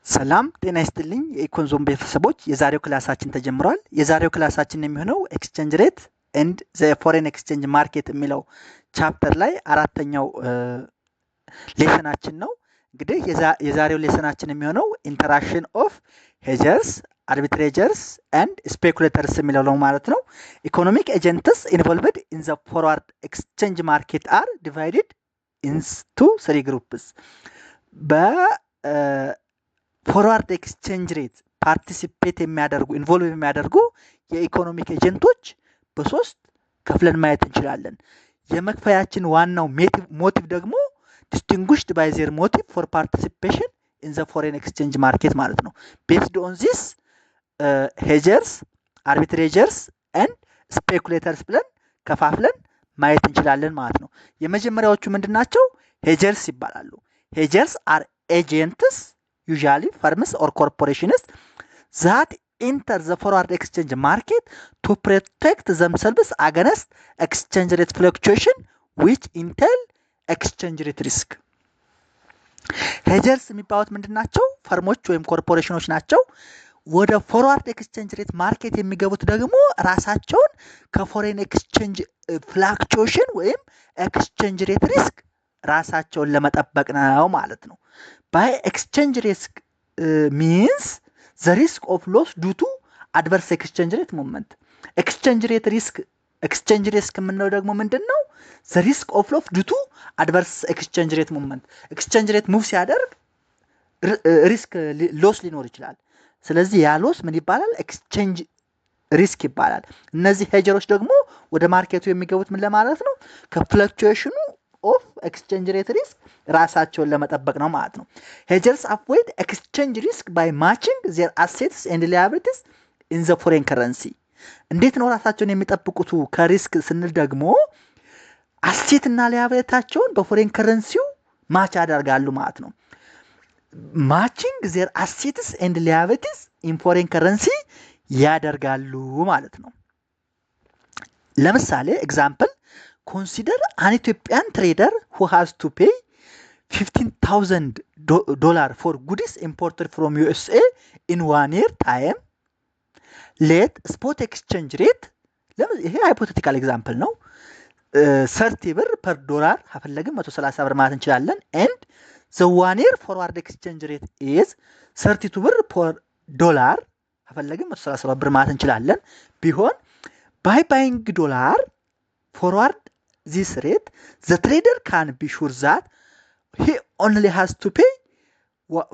ሰላም ጤና ይስጥልኝ የኢኮንዞም ቤተሰቦች የዛሬው ክላሳችን ተጀምሯል። የዛሬው ክላሳችን የሚሆነው ኤክስቼንጅ ሬት ኤንድ ዘ ፎሬን ኤክስቼንጅ ማርኬት የሚለው ቻፕተር ላይ አራተኛው ሌሰናችን ነው። እንግዲህ የዛሬው ሌሰናችን የሚሆነው ኢንተራክሽን ኦፍ ሄጀርስ አርቢትሬጀርስ ኤንድ ስፔኩሌተርስ የሚለው ነው ማለት ነው። ኢኮኖሚክ ኤጀንትስ ኢንቮልቭድ ኢን ዘ ፎርዋርድ ኤክስቼንጅ ማርኬት አር ዲቫይድድ ኢንቱ 3 ግሩፕስ። ፎርዋርድ ኤክስቼንጅ ሬት ፓርቲሲፔት የሚያደርጉ ኢንቮልቭ የሚያደርጉ የኢኮኖሚክ ኤጀንቶች በሶስት ከፍለን ማየት እንችላለን። የመክፈያችን ዋናው ሞቲቭ ደግሞ ዲስቲንጉሽድ ባይ ዜር ሞቲቭ ፎር ፓርቲሲፔሽን ኢን ዘ ፎሬን ኤክስቼንጅ ማርኬት ማለት ነው። ቤስድ ኦን ዚስ ሄጀርስ አርቢትሬጀርስ ኤንድ ስፔኩሌተርስ ብለን ከፋፍለን ማየት እንችላለን ማለት ነው። የመጀመሪያዎቹ ምንድን ናቸው? ሄጀርስ ይባላሉ። ሄጀርስ አር ኤጀንትስ usually firms or corporations that enter the forward exchange market to protect themselves against exchange rate fluctuation which entail exchange rate risk. ሄጀርስ የሚባሉት ምንድን ናቸው? ፈርሞች ወይም ኮርፖሬሽኖች ናቸው። ወደ ፎርዋርድ ኤክስቼንጅ ሬት ማርኬት የሚገቡት ደግሞ ራሳቸውን ከፎሬን ኤክስቼንጅ ፍላክቹዌሽን ወይም ኤክስቼንጅ ሬት ሪስክ ራሳቸውን ለመጠበቅ ነው ማለት ነው። by exchange risk means the risk of loss due to adverse exchange rate movement. exchange risk የምንለው ደግሞ ምንድን ነው? the risk of loss due to adverse exchange rate movement. exchange rate move ሲያደርግ ሪስክ ሎስ ሊኖር ይችላል። ስለዚህ ያ ሎስ ምን ይባላል? ኤክስቼንጅ ሪስክ ይባላል። እነዚህ ሄጀሮች ደግሞ ወደ ማርኬቱ የሚገቡት ምን ለማለት ነው? ከፍለክቹዌሽኑ ኦፍ ኤክስቼንጅ ሬት ሪስክ ራሳቸውን ለመጠበቅ ነው ማለት ነው። ሄጀርስ አቮይድ ኤክስቼንጅ ሪስክ ባይ ማቺንግ ዜር አሴትስ ኤንድ ሊያቢሊቲስ ኢን ዘ ፎሬን ከረንሲ። እንዴት ነው ራሳቸውን የሚጠብቁት ከሪስክ ስንል ደግሞ አሴት እና ሊያቢሊቲያቸውን በፎሬን ከረንሲው ማች ያደርጋሉ ማለት ነው። ማቺንግ ዜር አሴትስ ኤንድ ሊያቢሊቲስ ኢን ፎሬን ከረንሲ ያደርጋሉ ማለት ነው። ለምሳሌ ኤግዛምፕል consider an Ethiopian trader who has to pay $15,000 for goods imported from USA in 1 year time. Let spot exchange rate, ይሄ ሃይፖቴቲካል ኤግዛምፕል ነው። 30 ብር per dollar ከፈለግን 130 ብር ማለት እንችላለን። and the 1 year forward exchange rate is 32 ብር per dollar ከፈለግን 130 ብር ማለት እንችላለን። ቢሆን by buying dollar forward this rate, the trader can be sure that he only has to pay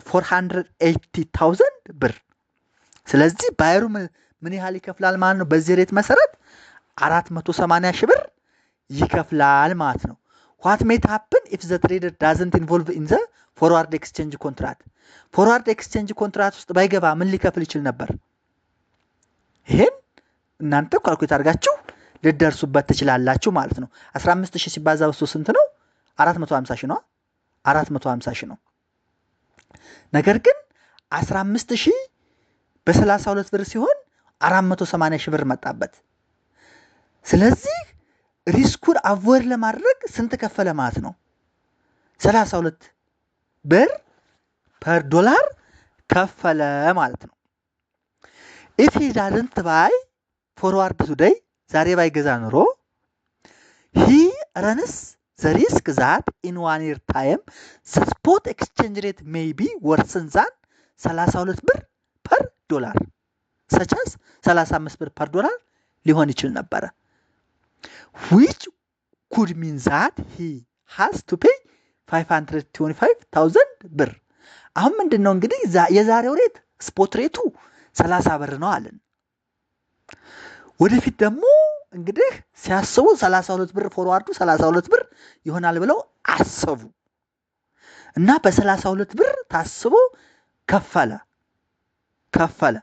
480,000 ብር። ስለዚህ ባየሩ ምን ያህል ይከፍላል ማለት ነው? በዚህ ሬት መሰረት 480 ሺህ ብር ይከፍላል ማለት ነው። what might happen if the trader doesn't involve in the forward exchange contract? forward exchange contract ውስጥ ባይገባ ምን ሊከፍል ይችል ነበር? ይሄን እናንተ ካልኩሌት አድርጋችሁ ልደርሱበት ትችላላችሁ ማለት ነው። 15000 ሲባዛ በሱ ስንት ነው? 450 ሺህ ነው። 450 ሺህ ነው። ነገር ግን 15000 በ32 ብር ሲሆን 480 ሺህ ብር መጣበት። ስለዚህ ሪስኩን አቮይድ ለማድረግ ስንት ከፈለ ማለት ነው? 32 ብር per dollar ከፈለ ማለት ነው። if he doesn't buy forward today, ዛሬ ባይገዛ ኖሮ he runs the risk that in 1 year time the spot exchange rate may be worse than 32 ብር per dollar, such as 35 ብር per dollar ሊሆን ይችል ነበረ, which could mean that he has to pay 525,000 ብር። አሁን ምንድነው እንግዲህ የዛሬው ሬት ስፖት ሬቱ 30 ብር ነው አለን። ወደፊት ደግሞ እንግዲህ ሲያስቡ 32 ብር ፎርዋርዱ 32 ብር ይሆናል ብለው አሰቡ እና በ32 ብር ታስቦ ከፈለ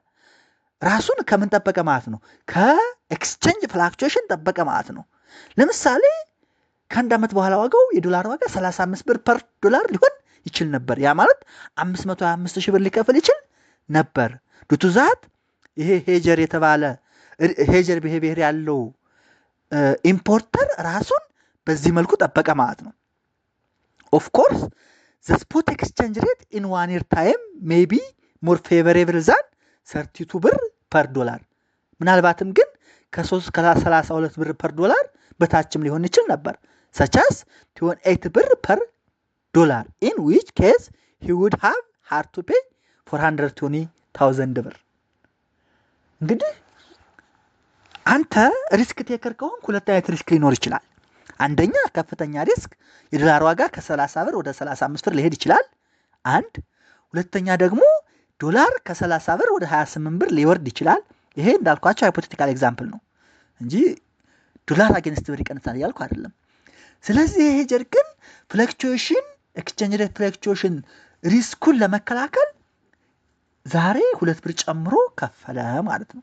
ራሱን ከምን ጠበቀ ማለት ነው? ከኤክስቼንጅ ፍላክቹዌሽን ጠበቀ ማለት ነው። ለምሳሌ ከአንድ ዓመት በኋላ ዋጋው የዶላር ዋጋ 35 ብር per ዶላር ሊሆን ይችል ነበር። ያ ማለት 525 ሺህ ብር ሊከፍል ይችል ነበር። ዱቱ ዛት ይሄ ሄጀር የተባለ ሄጀር ቢሄቪየር ያለው ኢምፖርተር ራሱን በዚህ መልኩ ጠበቀ ማለት ነው። ኦፍ ኮርስ the spot exchange rate in 1 year time may be ሞር ፌቨሬብል ዛን 32 ብር ፐር ዶላር። ምናልባትም ግን ከ32 ብር ፐር ዶላር በታችም ሊሆን ይችል ነበር። ሰቻስ 28 ብር ፐር ዶላር ኢን ዊች ኬዝ ሂ ውድ ሃቭ ሃድ ቱ ፔይ 420,000 ብር። እንግዲህ አንተ ሪስክ ቴከር ከሆንክ ሁለት አይነት ሪስክ ሊኖር ይችላል። አንደኛ ከፍተኛ ሪስክ የዶላር ዋጋ ከ30 ብር ወደ 35 ብር ሊሄድ ይችላል። አንድ ሁለተኛ ደግሞ ዶላር ከ30 ብር ወደ 28 ብር ሊወርድ ይችላል። ይሄ እንዳልኳቸው ሃይፖቴቲካል ኤግዛምፕል ነው እንጂ ዶላር አጌንስት ብር ይቀንሳል እያልኩ አይደለም። ስለዚህ ይሄ ሄጀር ግን ፍለክቹዌሽን ኤክስቼንጅ ሬት ፍለክቹዌሽን ሪስኩን ለመከላከል ዛሬ 2 ብር ጨምሮ ከፈለ ማለት ነው።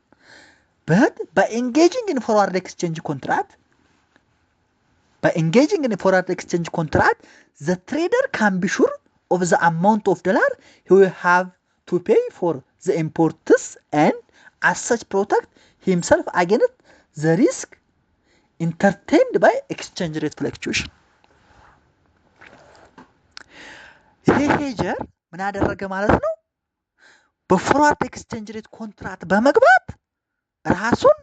በት በኤንጌጂንግ ኢን ፎርዋርድ ኤክስቼንጅ ኮንትራክት the trader can be sure of the amount of dollar he will have to pay for the imports and as such protect himself against the risk entertained by exchange rate fluctuation. ይሄ ሄጀር ምን አደረገ ማለት ነው? በፎርዋርድ ኤክስቼንጅ ሬት ኮንትራክት በመግባት ራሱን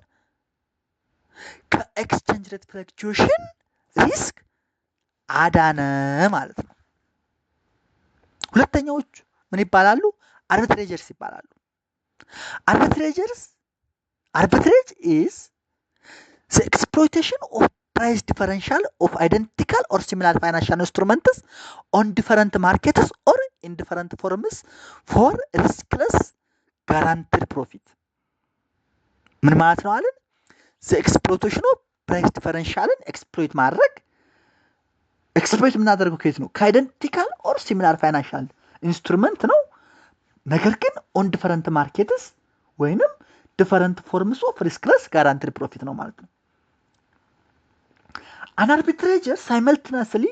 ከኤክስቼንጅ ሬት ፍለክቹዌሽን ሪስክ አዳነ ማለት ነው። ሁለተኛዎቹ ምን ይባላሉ? አርቢትሬጀርስ ይባላሉ። አርቢትሬጅ is the exploitation of price differential of identical or similar financial instruments on different markets or in different forms for riskless guaranteed profit. ምን ማለት ነው አለን? the exploitation of price differential exploit ማድረግ ኤክስፕሎይት የምናደርገው ከየት ነው? ከአይደንቲካል ኦር ሲሚላር ፋይናንሻል ኢንስትሩመንት ነው። ነገር ግን ኦን ዲፈረንት ማርኬትስ ወይንም ዲፈረንት ፎርምስ ኦፍ ሪስክለስ ጋራንቲድ ፕሮፊት ነው ማለት ነው። አን አርቢትሬጀር ሳይመልትነስሊ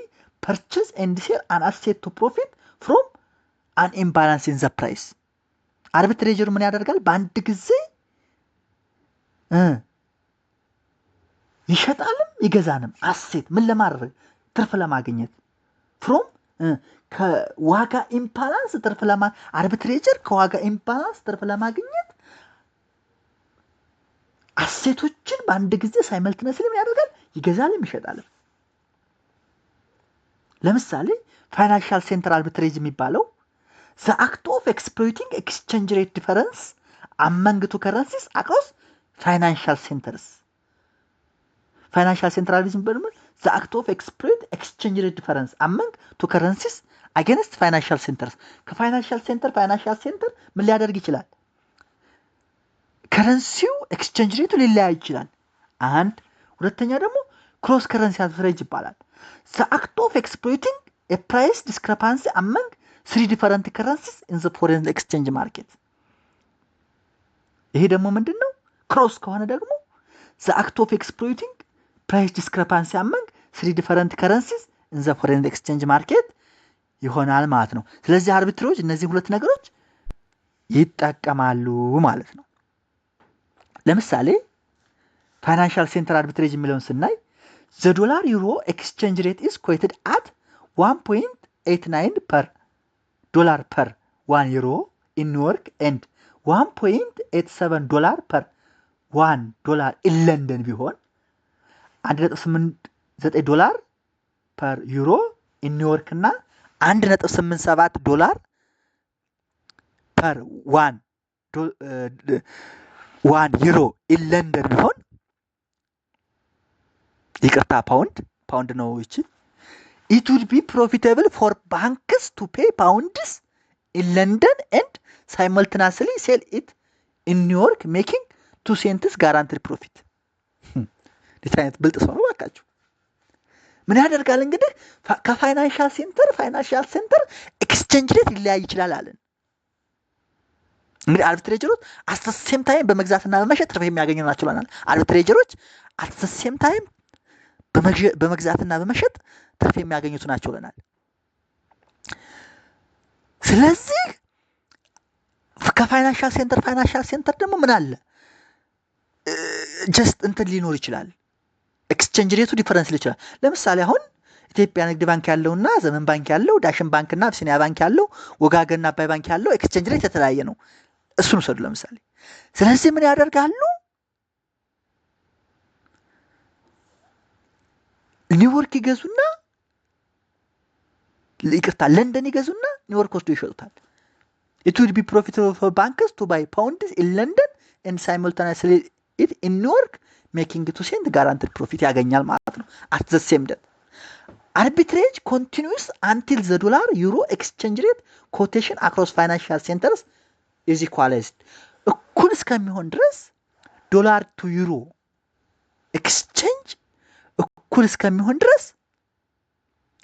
ፐርቼዝ ኤንድ ሴል አን አሴት ቱ ፕሮፊት ፍሮም አን ኢምባላንስ ኢን ዘ ፕራይስ። አርቢትሬጀሩ ምን ያደርጋል? በአንድ ጊዜ ይሸጣልም ይገዛንም አሴት ምን ለማድረግ? ትርፍ ለማግኘት ፍሮም ከዋጋ ኢምባላንስ ትርፍ አርቢትሬጀር ከዋጋ ኢምባላንስ ትርፍ ለማግኘት አሴቶችን በአንድ ጊዜ ሳይመልትነስሊ ምን ያደርጋል? ይገዛልም ይሸጣልም። ለምሳሌ ፋይናንሻል ሴንተር አርቢትሬጅ የሚባለው the act of exploiting exchange rate difference among two currencies across financial centers. ፋይናንሻል ሴንተር አርቢትሬጅ የሚባለው the act of exploit exchange rate difference among two currencies against financial centers. ከፋይናንሻል ሴንተር ምን ሊያደርግ ይችላል? ከረንሲው ኤክስቼንጅ ሬቱ ሊለያይ ይችላል። አንድ ሁለተኛ ደግሞ ክሮስ ከረንሲ አርቢትሬጅ ይባላል። the act of exploiting a price discrepancy among three different currencies in the foreign exchange market. ይሄ ደግሞ ምንድነው? ክሮስ ከሆነ ደግሞ the act of exploiting price discrepancy among three different currencies in the foreign exchange market ይሆናል ማለት ነው። ስለዚህ አርቢትሮች እነዚህ ሁለት ነገሮች ይጠቀማሉ ማለት ነው። ለምሳሌ ፋይናንሻል ሴንተር አርቢትሬጅ የሚለውን ስናይ the dollar euro exchange rate is quoted at 1.89 per dollar per 1 euro in New York and 1.87 dollar per 1 dollar in London ቢሆን 1.89 ዶላር ፐር ዩሮ ኢን ኒውዮርክ እና 1.87 ዶላር ፐር 1 ዩሮ ኢን ለንደን ቢሆን ይቅርታ ፓውንድ ነው እቺ it would be profitable for banks to pay pounds in London and simultaneously sell it in New York making 2 cents guaranteed profit. ዲታይነት ብልጥ ሰው ነው ባካችሁ። ምን ያደርጋል እንግዲህ ከፋይናንሻል ሴንተር ኤክስቼንጅ ሬት ሊለያይ ይችላል አለን። እንግዲህ አርቢትሬጀሮች አት ዘ ሴም ታይም በመግዛትና በመሸጥ ትርፍ የሚያገኙ ናቸው ብለናል። አርቢትሬጀሮች አት ዘ ሴም ታይም በመግዛትና በመሸጥ ትርፍ የሚያገኙት ናቸው ብለናል። ስለዚህ ከፋይናንሻል ሴንተር ደግሞ ምን አለ? ጀስት እንትን ሊኖር ይችላል። ኤክስቼንጅ ሬቱ ዲፈረንስ ሊችላል። ለምሳሌ አሁን ኢትዮጵያ ንግድ ባንክ ያለውና ዘመን ባንክ ያለው ዳሽን ባንክና አቢሲኒያ ባንክ ያለው ወጋገንና አባይ ባንክ ያለው ኤክስቼንጅ ሬት የተለያየ ነው። እሱን ውሰዱ ለምሳሌ። ስለዚህ ምን ያደርጋሉ? ኒውዮርክ ይገዙና ለንደን ይገዙና ኒውዮርክ ወስዶ ይሸጡታል። it would be profitable for bankers to buy pounds in London and simultaneously it in New York, making it to send guaranteed profit ያገኛል ማለት ነው at the same time. Arbitrage continues until the dollar euro exchange rate quotation across financial centers is equalized. እኩል እስከሚሆን ድረስ ዶላር ቱ ዩሮ ኤክስቼንጅ እኩል እስከሚሆን ድረስ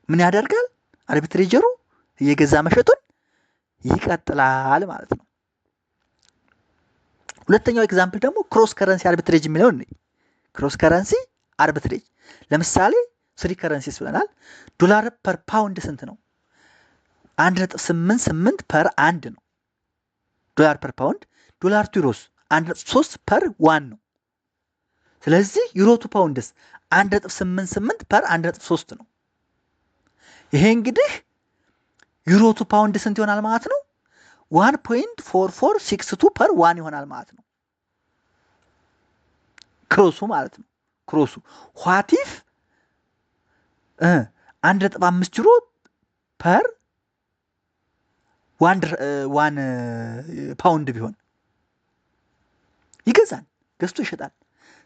ምን ያደርጋል? አርቢትሬጀሩ እየገዛ መሸጡን ይቀጥላል ማለት ነው። ሁለተኛው ኤግዛምፕል ደግሞ ክሮስ ከረንሲ አርቢትሬጅ የሚለውን ነው። ክሮስ ከረንሲ አርቢትሬጅ ለምሳሌ 3 ከረንሲስ ብለናል። ዶላር ፐር ፓውንድ ስንት ነው? 1.88 ፐር 1 ነው ዶላር ፐር ፓውንድ። ዶላር ቱ ዩሮስ 1.3 ፐር 1 ነው። ስለዚህ ዩሮ ቱ ፓውንድስ 1.88 ፐር 1.3 ነው። ይሄ እንግዲህ ዩሮ ቱ ፓውንድ ስንት ይሆናል ማለት ነው? 1.4462 ፐር 1 ይሆናል ማለት ነው። ክሮሱ ማለት ነው። ክሮሱ ዋቲፍ 1.5 ዩሮ ፐር 1 ፓውንድ ቢሆን ይገዛል፣ ገዝቶ ይሸጣል።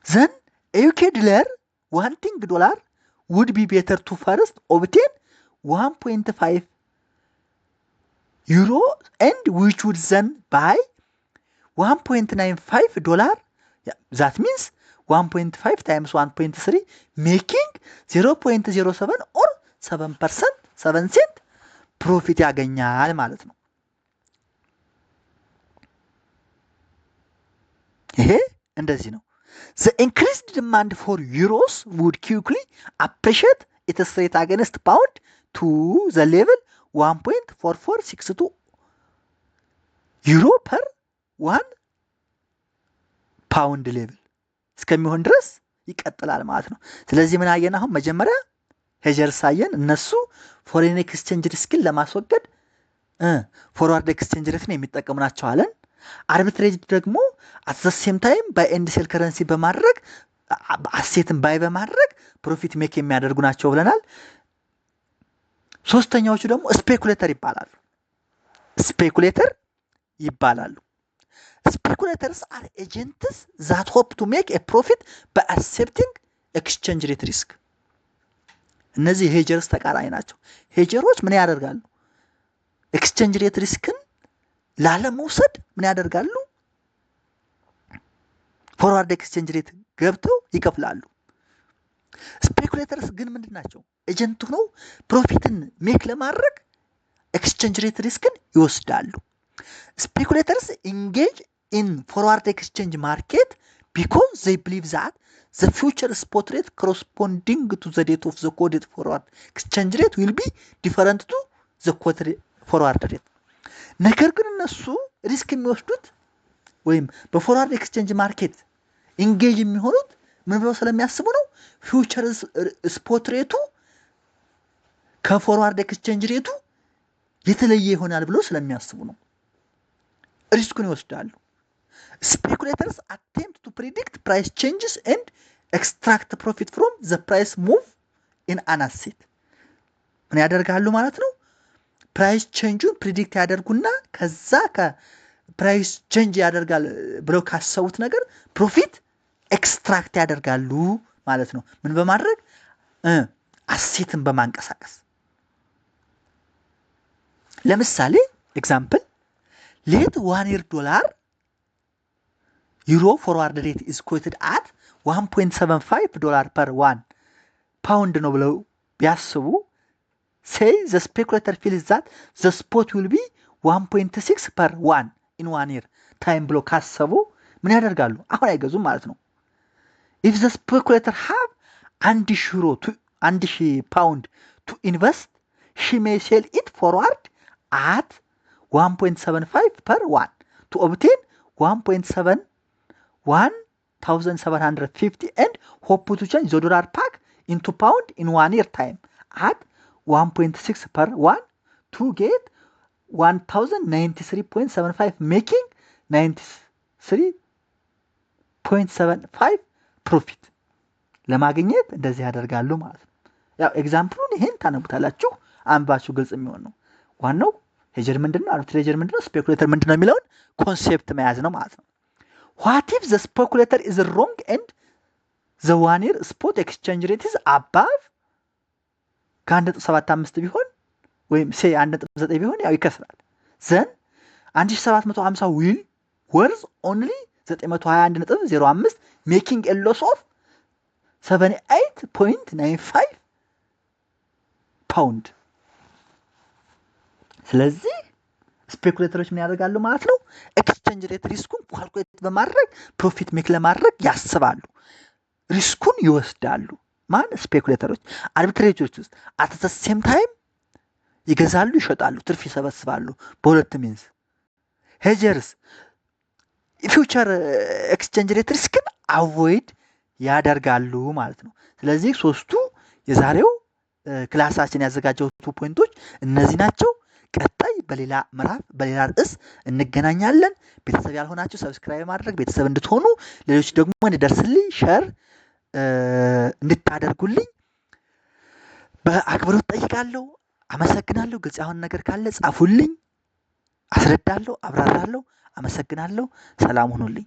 ዘን ዩኬ ዲለር ዋንቲንግ ዶላር would be better to first obtain 1.5 euro and which would then buy 1.95 dollar. That means 1.5 times 1.3 making 0.07 or 7% 7 cent profit ያገኛል ማለት ነው። ይሄ እንደዚህ ነው። The increased demand for euros would quickly appreciate its rate against pound to the level 1.4462 euro per 1 pound level እስከሚሆን ድረስ ይቀጥላል ማለት ነው። ስለዚህ ምን አየን? አሁን መጀመሪያ ሄጀርስ አየን። እነሱ ፎሬን ኤክስቼንጅ ሪስክን ለማስወገድ ፎርዋርድ ኤክስቼንጅ ሬትን የሚጠቀሙ ናቸው አለን። አርቢትሬጅ ደግሞ አት ዘ ሴም ታይም ባይ ኤንድ ሴል ከረንሲ በማድረግ አሴትን ባይ በማድረግ ፕሮፊት ሜክ የሚያደርጉ ናቸው ብለናል። ሶስተኛዎቹ ደግሞ ስፔኩሌተር ይባላሉ። ስፔኩሌተር ይባላሉ። Speculators are agents that hope to make a profit by accepting exchange rate risk. እነዚህ ሄጀርስ ተቃራኒ ናቸው። ሄጀሮች ምን ያደርጋሉ? ኤክስቼንጅ ሬት ሪስክን ላለመውሰድ ምን ያደርጋሉ? ፎርዋርድ ኤክስቼንጅ ሬት ገብተው ይከፍላሉ። ስፔኩሌተርስ ግን ምንድን ናቸው? ኤጀንት ሆነው ፕሮፊትን ሜክ ለማድረግ ኤክስቼንጅ ሬት ሪስክን ይወስዳሉ። Speculators engage in forward exchange market because they believe that the future spot rate corresponding to the date of the quoted forward exchange rate will be different to the quoted forward rate. ነገር ግን እነሱ ሪስክ የሚወስዱት ወይም በፎርዋርድ ኤክስቼንጅ ማርኬት ኢንጌጅ የሚሆኑት ምን ብለው ስለሚያስቡ ነው? ፊውቸር ስፖት ሬቱ ከፎርዋርድ ኤክስቼንጅ ሬቱ የተለየ ይሆናል ብለው ስለሚያስቡ ነው። ሪስኩን ይወስዳሉ። Speculators attempt to predict price changes and extract profit from the price move in an asset. ምን ያደርጋሉ ማለት ነው? ፕራይስ ቼንጁን ፕሪዲክት ያደርጉና ከዛ ከፕራይስ ቼንጅ ያደርጋል ብለው ካሰቡት ነገር ፕሮፊት ኤክስትራክት ያደርጋሉ ማለት ነው። ምን በማድረግ አሴትን በማንቀሳቀስ። ለምሳሌ ኤግዛምፕል let 1 year dollar euro forward rate is quoted at 1.75 dollar per 1 pound ነው ብለው ቢያስቡ say the speculator feels that the spot will be 1.6 per 1 in 1 year time ብለው ካሰቡ ምን ያደርጋሉ? አሁን አይገዙም ማለት ነው። if the speculator have 1,000 euro to 1,000 pound to invest, she may sell it forward at 1.75 per 1 to obtain 1.750 and hope to change the dollar pack into pound in 1 year time add 1.6 per 1 to get 1093.75 making 93.75 ፕሮፊት ለማግኘት እንደዚህ ያደርጋሉ ማለት ነው። ያው ኤግዛምፕሉን ይሄን ታነቡታላችሁ አንባችሁ ግልጽ የሚሆን ነው። ዋናው ሄጀር ምንድነው፣ አርቢትሬጀር ምንድነው፣ ስፔኩሌተር ምንድነው የሚለውን ኮንሴፕት መያዝ ነው ማለት ነው። ዋት ኢፍ ዘ ስፔኩሌተር ኢዝ ሮንግ ኤንድ ዘ 1 year ስፖት ኤክስቼንጅ ሬት ኢዝ አባቭ ከ1.75 ቢሆን ወይም ሴ 1.9 ቢሆን ያው ይከስራል። ዘን 1750 ዊል ወርዝ ኦንሊ 921.05 ሜኪንግ ኤ ሎስ ኦፍ 78.95 ፓውንድ። ስለዚህ ስፔኩሌተሮች ምን ያደርጋሉ ማለት ነው? ኤክስቼንጅ ሬት ሪስኩን ኳልኩሌት በማድረግ ፕሮፊት ሜክ ለማድረግ ያስባሉ፣ ሪስኩን ይወስዳሉ። ማን? ስፔኩሌተሮች። አርቢትሬጆች ውስጥ አት ዘ ሴም ታይም ይገዛሉ፣ ይሸጣሉ፣ ትርፍ ይሰበስባሉ በሁለት ሚንስ። ሄጀርስ ፊውቸር ኤክስቼንጅ ሬት ሪስክን አቮይድ ያደርጋሉ ማለት ነው። ስለዚህ ሶስቱ የዛሬው ክላሳችን ያዘጋጀው 2 ፖይንቶች እነዚህ ናቸው። ቀጣይ በሌላ ምዕራፍ በሌላ ርዕስ እንገናኛለን። ቤተሰብ ያልሆናችሁ ሰብስክራይብ ማድረግ ቤተሰብ እንድትሆኑ፣ ሌሎች ደግሞ እንዲደርስልኝ ሸር እንድታደርጉልኝ በአክብሮት ጠይቃለሁ። አመሰግናለሁ። ግልጽ ያልሆነ ነገር ካለ ጻፉልኝ፣ አስረዳለሁ፣ አብራራለሁ። አመሰግናለሁ። ሰላም ሁኑልኝ።